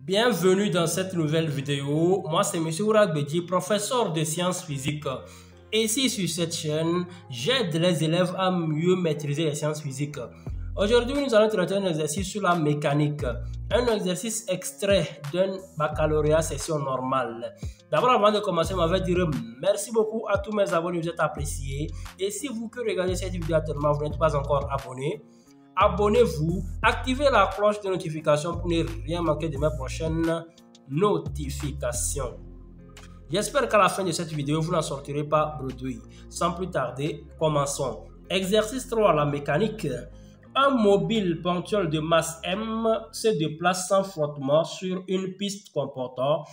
Bienvenue dans cette nouvelle vidéo. Moi, c'est M. Ouragbedi, professeur de sciences physiques. Et ici, sur cette chaîne, j'aide les élèves à mieux maîtriser les sciences physiques. Aujourd'hui, nous allons traiter un exercice sur la mécanique. Un exercice extrait d'un baccalauréat session normale. D'abord, avant de commencer, je vais dire merci beaucoup à tous mes abonnés, vous êtes appréciés. Et si vous que regardez cette vidéo actuellement, vous n'êtes pas encore abonné, abonnez-vous, activez la cloche de notification pour ne rien manquer de mes prochaines notifications. J'espère qu'à la fin de cette vidéo, vous n'en sortirez pas bredouille. Sans plus tarder, commençons. Exercice 3, la mécanique. Un mobile ponctuel de masse M se déplace sans frottement sur une piste comportant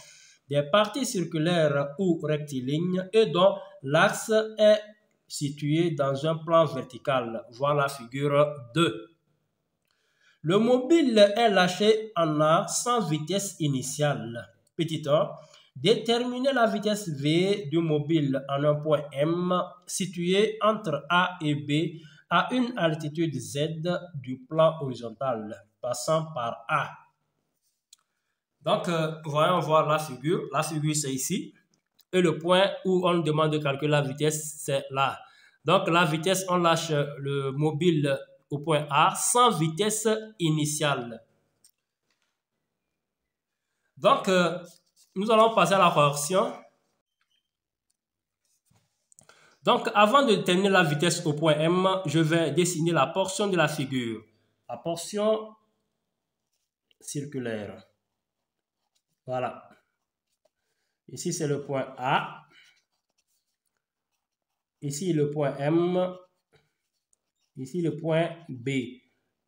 des parties circulaires ou rectilignes et dont l'axe est situé dans un plan vertical. Voilà la figure 2. Le mobile est lâché en A sans vitesse initiale. Petit 1. Déterminer la vitesse V du mobile en un point M situé entre A et B à une altitude Z du plan horizontal, passant par A. Donc, voyons voir la figure. La figure, c'est ici. Et le point où on demande de calculer la vitesse, c'est là. Donc, la vitesse, on lâche le mobile au point A sans vitesse initiale. Donc, nous allons passer à la correction. Donc, avant de déterminer la vitesse au point M, je vais dessiner la portion de la figure. La portion circulaire. Voilà. Ici, c'est le point A. Ici, le point M. Ici, le point B.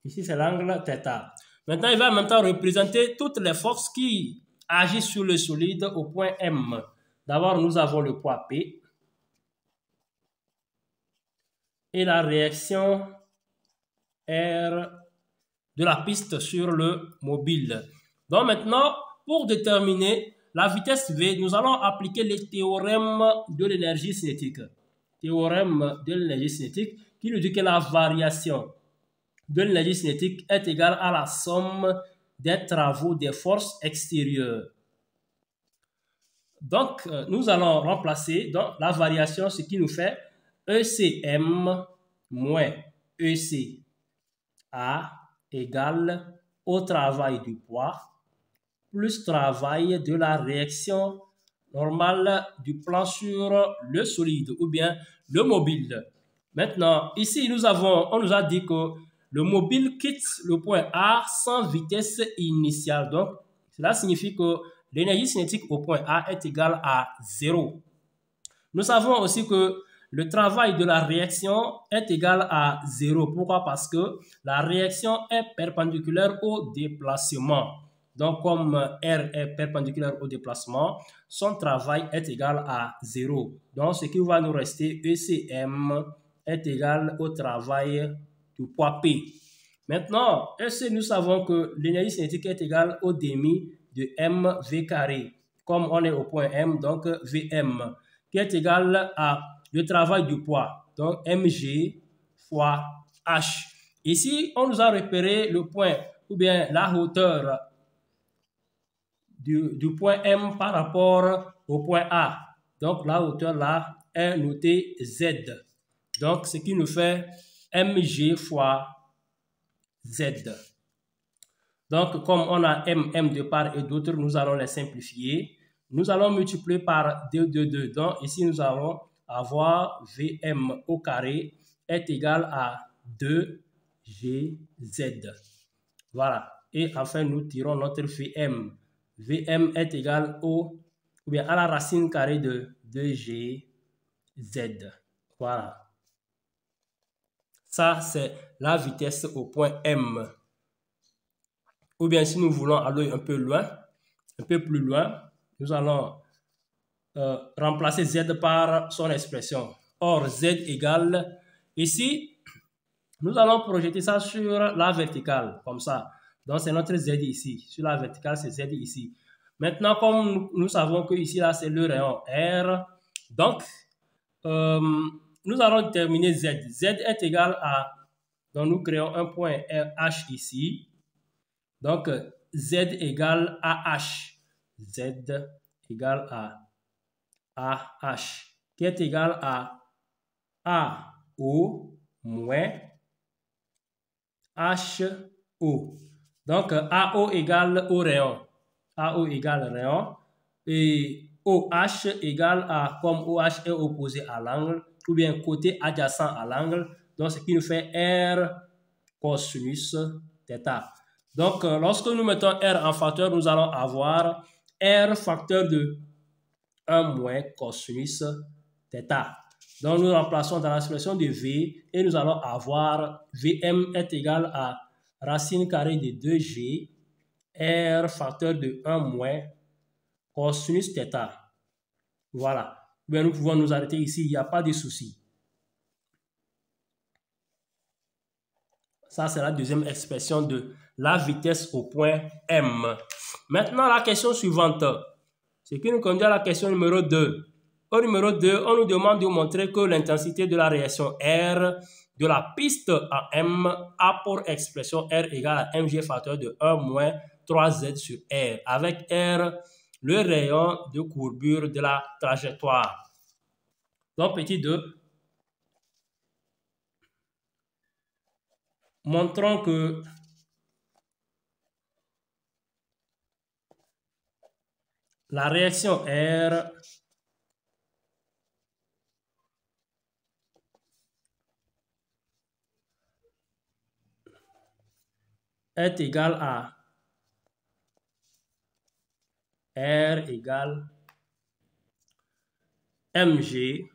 Ici, c'est l'angle θ. Maintenant, il va en même temps représenter toutes les forces qui agissent sur le solide au point M. D'abord, nous avons le poids P. Et la réaction R de la piste sur le mobile. Donc maintenant, pour déterminer la vitesse V, nous allons appliquer le théorème de l'énergie cinétique. Théorème de l'énergie cinétique qui nous dit que la variation de l'énergie cinétique est égale à la somme des travaux des forces extérieures. Donc, nous allons remplacer donc, la variation, ce qui nous fait ECM moins ECA égale au travail du poids plus travail de la réaction normale du plan sur le solide ou bien le mobile. Maintenant, ici, on nous a dit que le mobile quitte le point A sans vitesse initiale. Donc, cela signifie que l'énergie cinétique au point A est égale à 0. Nous savons aussi que le travail de la réaction est égal à 0. Pourquoi? Parce que la réaction est perpendiculaire au déplacement. Donc, comme R est perpendiculaire au déplacement, son travail est égal à 0. Donc, ce qui va nous rester, ECM est égal au travail du poids P. Maintenant, nous savons que l'énergie cinétique est égale au demi de mv carré. Comme on est au point M, donc Vm, qui est égal à le travail du poids, donc mg fois h. Ici, on nous a repéré le point, ou bien la hauteur du point M par rapport au point A. Donc, la hauteur là est notée Z. Donc, ce qui nous fait mg fois Z. Donc, comme on a m de part et d'autre, nous allons les simplifier. Nous allons multiplier par 2. Donc, ici, nous allons avoir Vm au carré est égal à 2gz. Voilà. Et enfin, nous tirons notre Vm. Vm est égal à la racine carrée de 2gz. Voilà. Ça, c'est la vitesse au point M. Ou bien, si nous voulons aller un peu plus loin, nous allons remplacer Z par son expression. Or, Z égale, ici, nous allons projeter ça sur la verticale, comme ça. Donc, c'est notre Z ici. Sur la verticale, c'est Z ici. Maintenant, comme nous savons que ici, là, c'est le rayon R. Donc, nous allons déterminer Z. Z est égal à, donc nous créons un point RH ici. Donc, Z égale AH. Z égale à AH, qui est égal à AO moins HO. Donc, AO égale au rayon. AO égale rayon. Et OH égale à, comme OH est opposé à l'angle, ou bien côté adjacent à l'angle, donc ce qui nous fait R cosinus θ. Donc, lorsque nous mettons R en facteur, nous allons avoir R facteur de 1 moins cosinus θ. Donc, nous remplaçons dans l'expression de V et nous allons avoir Vm est égal à racine carrée de 2G R facteur de 1 moins cosinus θ. Voilà. Bien, nous pouvons nous arrêter ici, il n'y a pas de souci. Ça, c'est la deuxième expression de la vitesse au point M. Maintenant, la question suivante. Ce qui nous conduit à la question numéro 2. Au numéro 2, on nous demande de montrer que l'intensité de la réaction R de la piste à M a pour expression R égale à mg facteur de 1 moins 3z sur R, avec R le rayon de courbure de la trajectoire. Donc, petit 2. Montrons que la réaction R est égale à R égale mg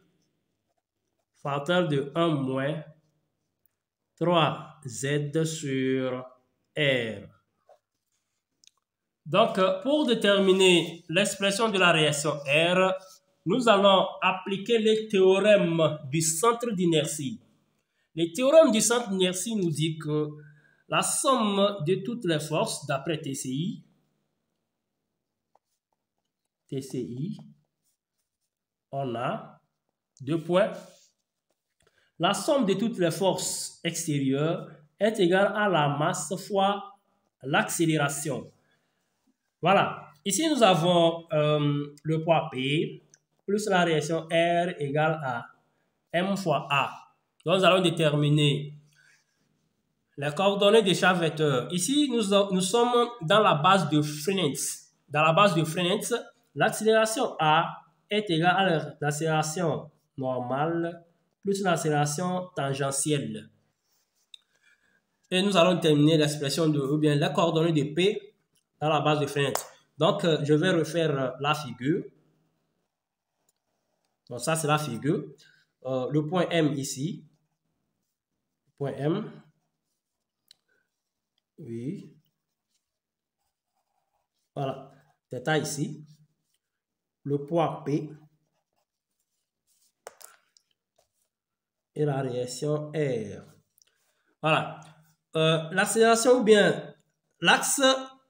facteur de 1 moins 3z sur R. Donc, pour déterminer l'expression de la réaction R, nous allons appliquer les théorèmes du centre d'inertie. Le théorème du centre d'inertie nous dit que la somme de toutes les forces, d'après TCI, on a 2 points. La somme de toutes les forces extérieures est égale à la masse fois l'accélération. Voilà. Ici, nous avons le poids P plus la réaction R égale à M fois A. Donc, nous allons déterminer les coordonnées de chaque vecteur. Ici, nous sommes dans la base de Freenet. Dans la base de Freenet, l'accélération A est égale à l'accélération normale plus l'accélération tangentielle. Et nous allons terminer l'expression de, ou bien les coordonnées de P dans la base de Freenet. Donc, je vais refaire la figure. Donc, ça, c'est la figure. Le point M ici. Point M. Oui. Voilà. Θ ici. Le poids P. Et la réaction R. Voilà. L'accélération ou bien l'axe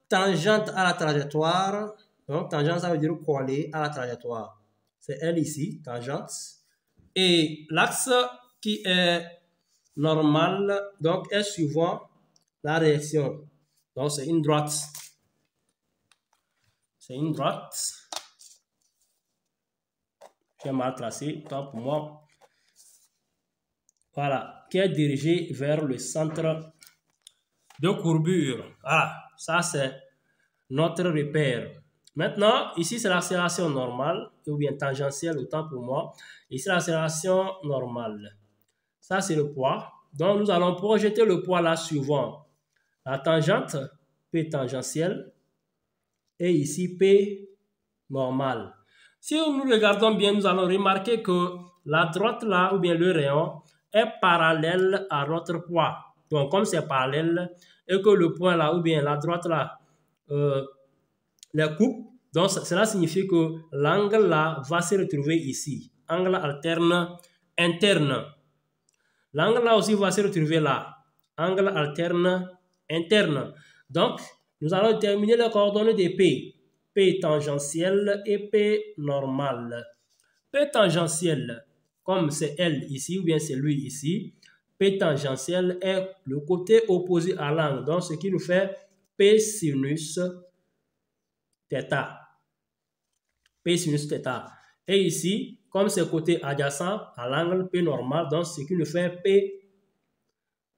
tangente à la trajectoire. Donc, tangente, ça veut dire collé à la trajectoire. C'est elle ici, tangente. Et l'axe qui est normal, donc, est suivant la réaction. Donc, c'est une droite. C'est une droite. J'ai mal tracé, tant pour moi. Voilà, qui est dirigée vers le centre de courbure. Voilà, ça c'est notre repère. Maintenant, ici c'est l'accélération normale, ou bien tangentielle, autant pour moi. Ici l'accélération normale. Ça c'est le poids. Donc nous allons projeter le poids là suivant la tangente, P tangentielle, et ici P normale. Si nous regardons bien, nous allons remarquer que la droite là, ou bien le rayon, est parallèle à notre poids. Donc, comme c'est parallèle et que le point là, ou bien la droite là, les coupe, donc cela signifie que l'angle là va se retrouver ici. Angle alterne interne. L'angle là aussi va se retrouver là. Angle alterne interne. Donc, nous allons déterminer les coordonnées de P. P tangentielle et P normale. P tangentielle, comme c'est elle ici, ou bien c'est lui ici, P tangentielle est le côté opposé à l'angle. Donc, ce qui nous fait P sinus θ. P sinus θ. Et ici, comme c'est côté adjacent à l'angle P normal, donc ce qui nous fait P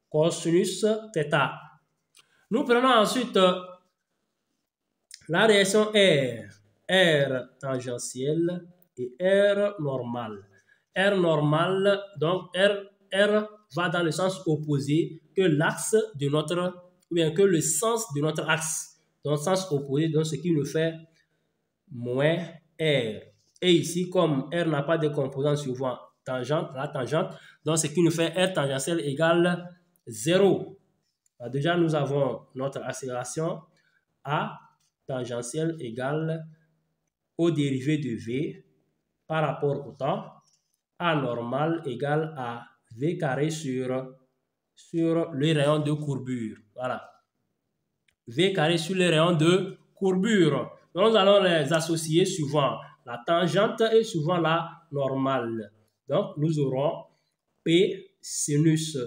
cosinus θ. Nous prenons ensuite la réaction R tangentielle et R normal. R normal, donc R va dans le sens opposé que l'axe de notre, ou bien que le sens de notre axe. Donc sens opposé, donc ce qui nous fait moins R. Et ici, comme R n'a pas de composant suivant tangente, la tangente, donc ce qui nous fait R tangentielle égale 0. Alors déjà, nous avons notre accélération A tangentielle égale au dérivé de V par rapport au temps. A normal égale à V carré sur le rayon de courbure. Voilà. V carré sur le rayon de courbure. Donc, nous allons les associer suivant la tangente et suivant la normale. Donc, nous aurons P sinus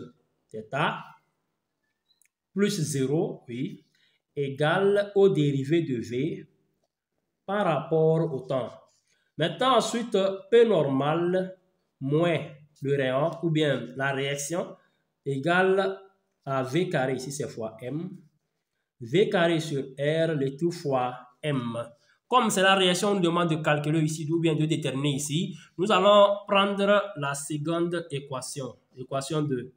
θ plus 0, oui, égale au dérivé de V par rapport au temps. Maintenant, ensuite, P normal moins le rayon ou bien la réaction égale à V carré, ici c'est fois M. V carré sur R, le tout fois M. Comme c'est la réaction, on nous demande de calculer ici ou bien de déterminer ici, nous allons prendre la seconde équation, équation 2.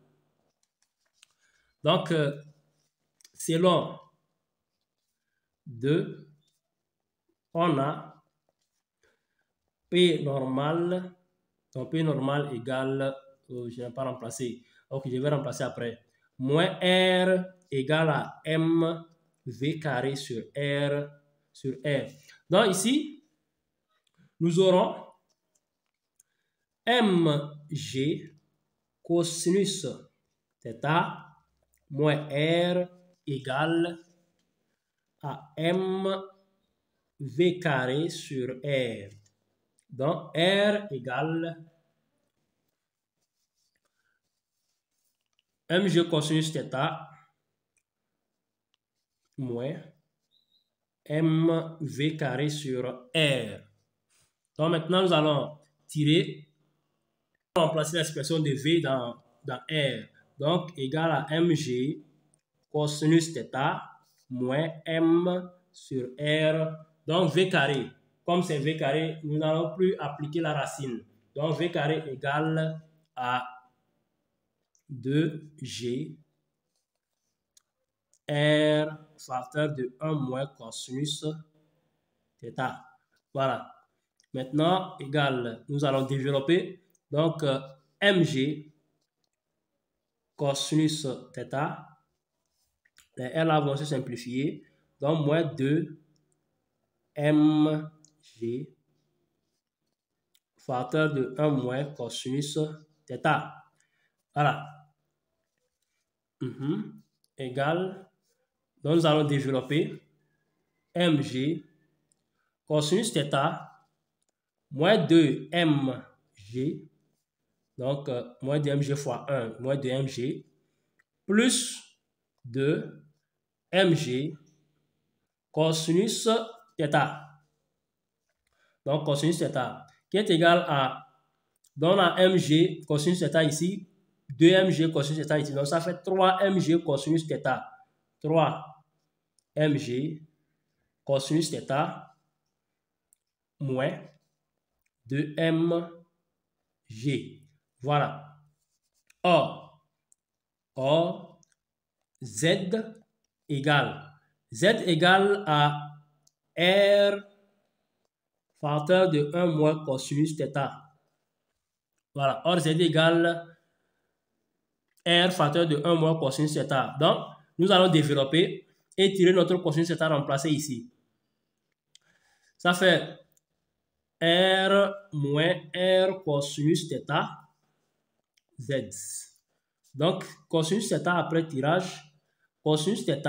Donc, selon 2, on a P normal, donc P normal égale, je n'ai pas remplacé, donc je vais remplacer après, moins R égale à M V carré sur R. Donc ici, nous aurons mg cosinus θ moins R égale à M V carré sur R. Donc, R égale mg cosinus θ moins mv carré sur R. Donc, maintenant, nous allons remplacer l'expression de V dans R. Donc, égal à mg cosinus θ moins M sur R. Donc, V carré. Comme c'est V carré, nous n'allons plus appliquer la racine. Donc, V carré égale à 2G R facteur de 1 moins cosinus θ. Voilà. Maintenant, égal, nous allons développer. Donc, mg cosinus θ. Les R là vont se simplifier. Donc, moins 2 mg facteur de 1 moins cosinus θ. Voilà. Égal. Donc, nous allons développer mg cosinus θ moins 2 mg. Donc, moins 2 mg fois 1, moins 2 mg plus 2 mg cosinus θ. Donc, cosinus θ qui est égal à, donc on a mg cosinus θ ici, 2 mg cosinus θ ici. Donc, ça fait 3 mg cosinus θ. 3 mg cosinus θ moins 2 mg. Voilà. Or, Z égale à R facteur de 1 moins cosinus θ. Voilà. Or, Z égale R facteur de 1 moins cosinus θ. Donc, nous allons développer et tirer notre cosinus θ remplacé ici. Ça fait R moins R cosinus θ Z. Donc, cosinus θ après tirage, cosinus θ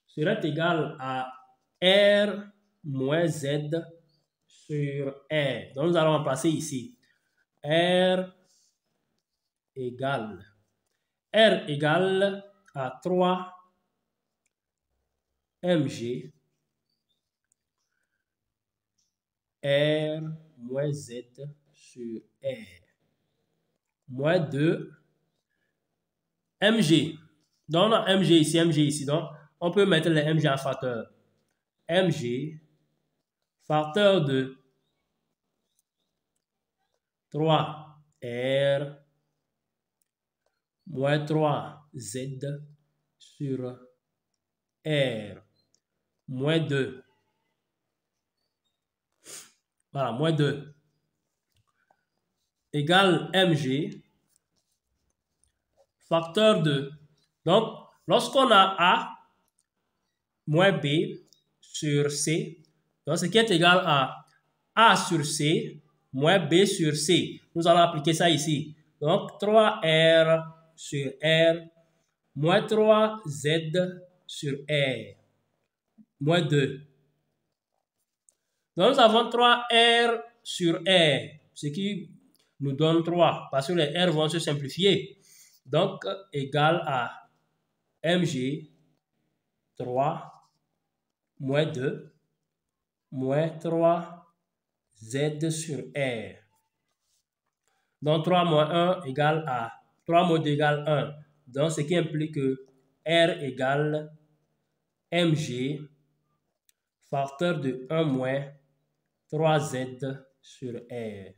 serait égal à R moins Z sur R. Donc, nous allons remplacer ici. R égale à 3 mg R moins Z sur R moins 2 mg. Donc, on a mg ici. Donc, on peut mettre les mg en facteur. Mg facteur de 3R moins 3Z sur R moins 2. Voilà, moins 2 égale mg facteur de. Donc, lorsqu'on a A moins B sur C, donc ce qui est égal à A sur C moins B sur C. Nous allons appliquer ça ici. Donc, 3R sur R moins 3Z sur R moins 2. Donc, nous avons 3R sur R, ce qui nous donne 3, parce que les R vont se simplifier. Donc, égal à mg 3 moins 2 moins 3Z sur R. Donc, 3 moins 1 égale à 3 moins 2 égale 1. Donc, ce qui implique que R égale mg facteur de 1 moins 3Z sur R.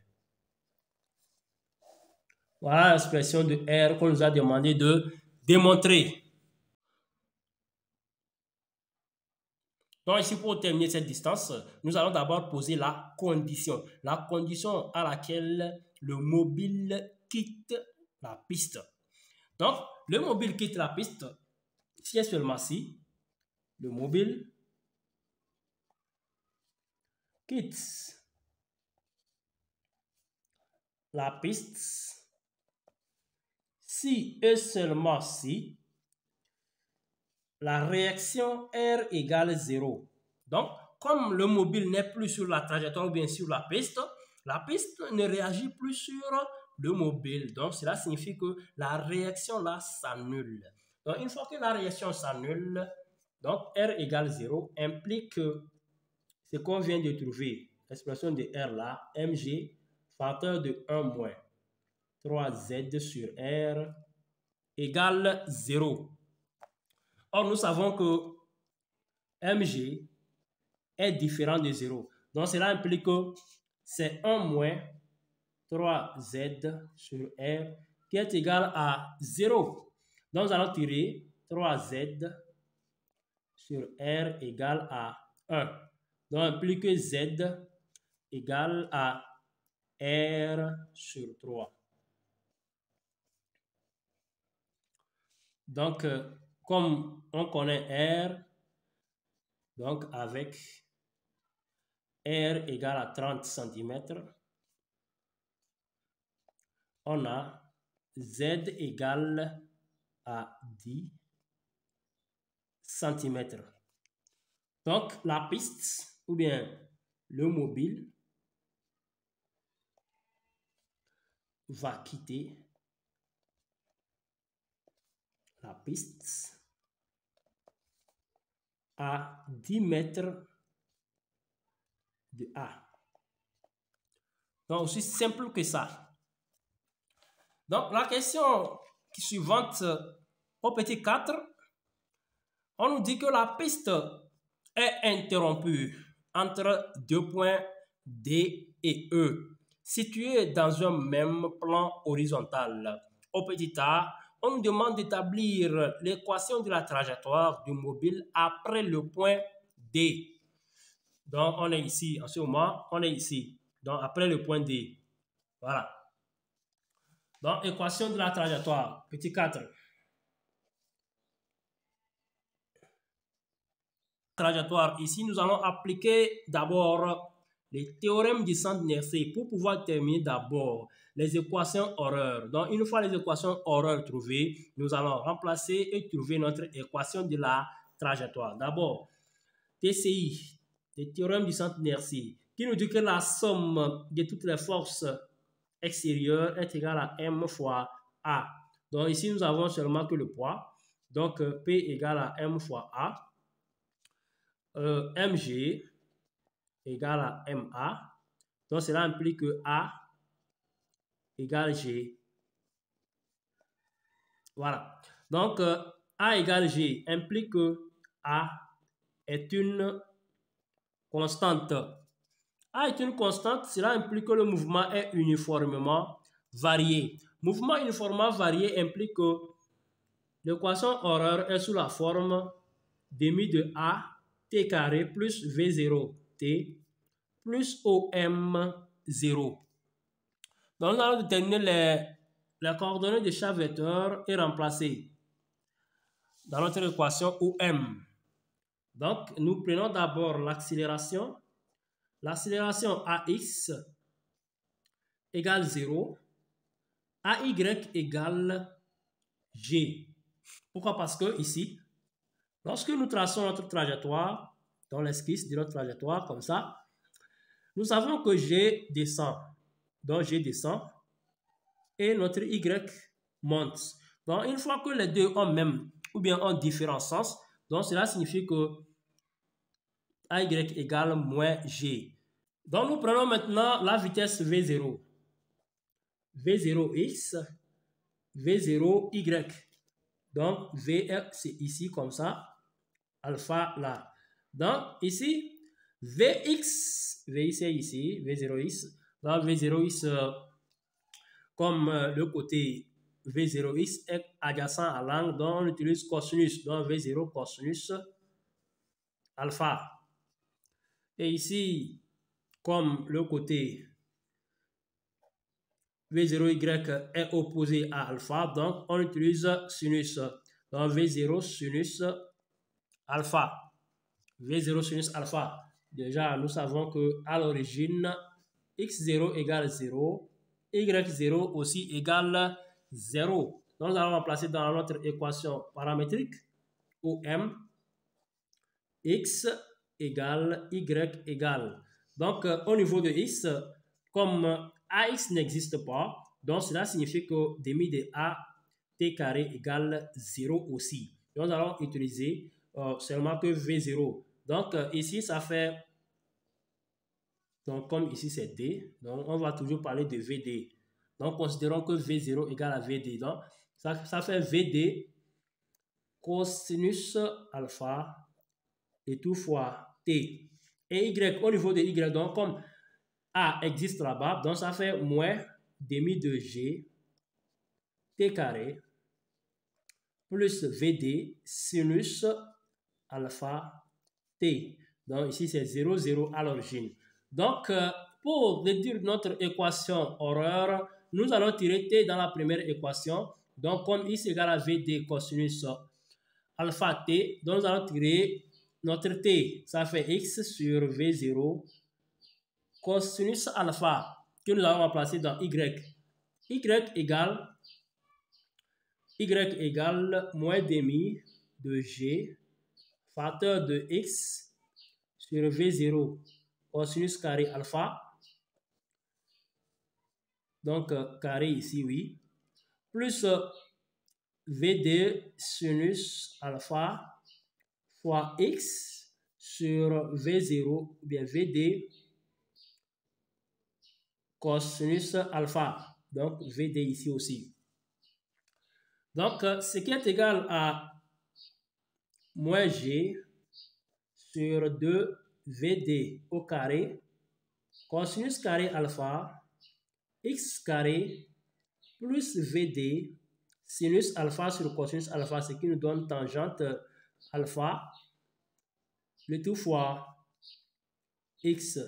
Voilà l'expression de R qu'on nous a demandé de démontrer. Donc ici, pour terminer cette distance, nous allons d'abord poser la condition. La condition à laquelle le mobile quitte la piste. Donc, le mobile quitte la piste si et seulement si le mobile quitte la piste si et seulement si la réaction R égale 0. Donc, comme le mobile n'est plus sur la trajectoire ou bien sur la piste ne réagit plus sur le mobile. Donc, cela signifie que la réaction là s'annule. Donc, une fois que la réaction s'annule, donc R égale 0 implique que ce qu'on vient de trouver, l'expression de R là, mg facteur de 1 moins 3Z sur R égale 0. Or, nous savons que mg est différent de 0. Donc, cela implique que c'est 1 moins 3Z sur R qui est égal à 0. Donc, nous allons tirer 3Z sur R égale à 1. Donc, implique que Z égale à R sur 3. Donc, comme on connaît R, donc avec R égale à 30 cm, on a Z égale à 10 cm. Donc, la piste ou bien le mobile va quitter la piste à 10 mètres de A. Donc, aussi simple que ça. Donc, la question suivante, au petit 4, on nous dit que la piste est interrompue entre deux points D et E, situés dans un même plan horizontal. Au petit A, on nous demande d'établir l'équation de la trajectoire du mobile après le point D. Donc, on est ici, en ce moment, on est ici. Donc, après le point D. Voilà. Donc, équation de la trajectoire, petit 4. Trajectoire, ici, nous allons appliquer d'abord les théorèmes du centre d'inertie pour pouvoir terminer d'abord les équations horreurs. Donc, une fois les équations horreurs trouvées, nous allons remplacer et trouver notre équation de la trajectoire. D'abord, TCI, le théorème du centre d'inertie, qui nous dit que la somme de toutes les forces extérieures est égale à M fois A. Donc, ici, nous avons seulement que le poids. Donc, P égale à M fois A. MG égale à MA. Donc, cela implique que A égale G. Voilà. Donc, A égale G implique que A est une constante. A est une constante, cela implique que le mouvement est uniformément varié. Mouvement uniformément varié implique que l'équation Euler est sous la forme demi de A t carré plus V0 t plus OM0. Donc, nous allons déterminer les coordonnées de chaque vecteur et remplacer dans notre équation OM. Donc, nous prenons d'abord l'accélération. L'accélération AX égale 0. AY égale G. Pourquoi? Parce que ici, lorsque nous traçons notre trajectoire, dans l'esquisse de notre trajectoire, comme ça, nous savons que G descend. Donc, G descend et notre Y monte. Donc, une fois que les deux ont même ou bien ont différents sens, donc cela signifie que AY égale moins G. Donc, nous prenons maintenant la vitesse V0. V0X, V0Y. Donc, V, c'est ici comme ça. Alpha là. Donc, ici, Vx est ici, V0X. Donc, V0X, comme le côté V0X est adjacent à l'angle, donc on utilise cosinus. Donc, V0 cosinus alpha. Et ici, comme le côté V0Y est opposé à alpha, donc on utilise sinus. Donc, V0 sinus alpha. V0 sinus alpha. Déjà, nous savons que à l'origine, x0 égale 0, y0 aussi égale 0. Donc, nous allons remplacer dans notre équation paramétrique OM, x égale y égale. Donc, au niveau de x, comme AX n'existe pas, donc cela signifie que demi de A t carré égale 0 aussi. Donc, nous allons utiliser seulement que V0. Donc, ici, ça fait, donc comme ici c'est D, donc on va toujours parler de VD. Donc, considérons que V0 égale à VD. Donc, ça fait VD cosinus alpha et tout fois T. Et Y, au niveau de Y, donc comme A existe là-bas, donc ça fait moins demi de G T carré plus VD sinus alpha T. Donc ici c'est 0, 0 à l'origine. Donc pour déduire notre équation Euler, nous allons tirer T dans la première équation. Donc comme X égale à VD cosinus alpha T, donc nous allons tirer notre T. Ça fait X sur V0 cosinus alpha que nous allons remplacer dans Y. Y égale moins demi de G facteur de X sur V0 cosinus carré alpha. Donc, carré ici, oui. Plus VD sinus alpha fois X sur V0 ou bien VD cosinus alpha. Donc, VD ici aussi. Donc, ce qui est égal à moins G sur 2 VD au carré cosinus carré alpha X carré plus VD sinus alpha sur cosinus alpha, ce qui nous donne tangente alpha, le tout fois X,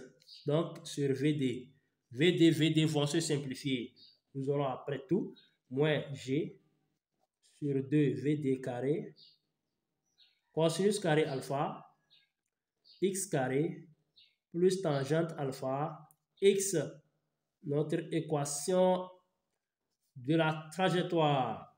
donc sur VD. VD vont se simplifier. Nous aurons après tout moins G sur 2 VD carré cosinus carré alpha X carré plus tangente alpha X. Notre équation de la trajectoire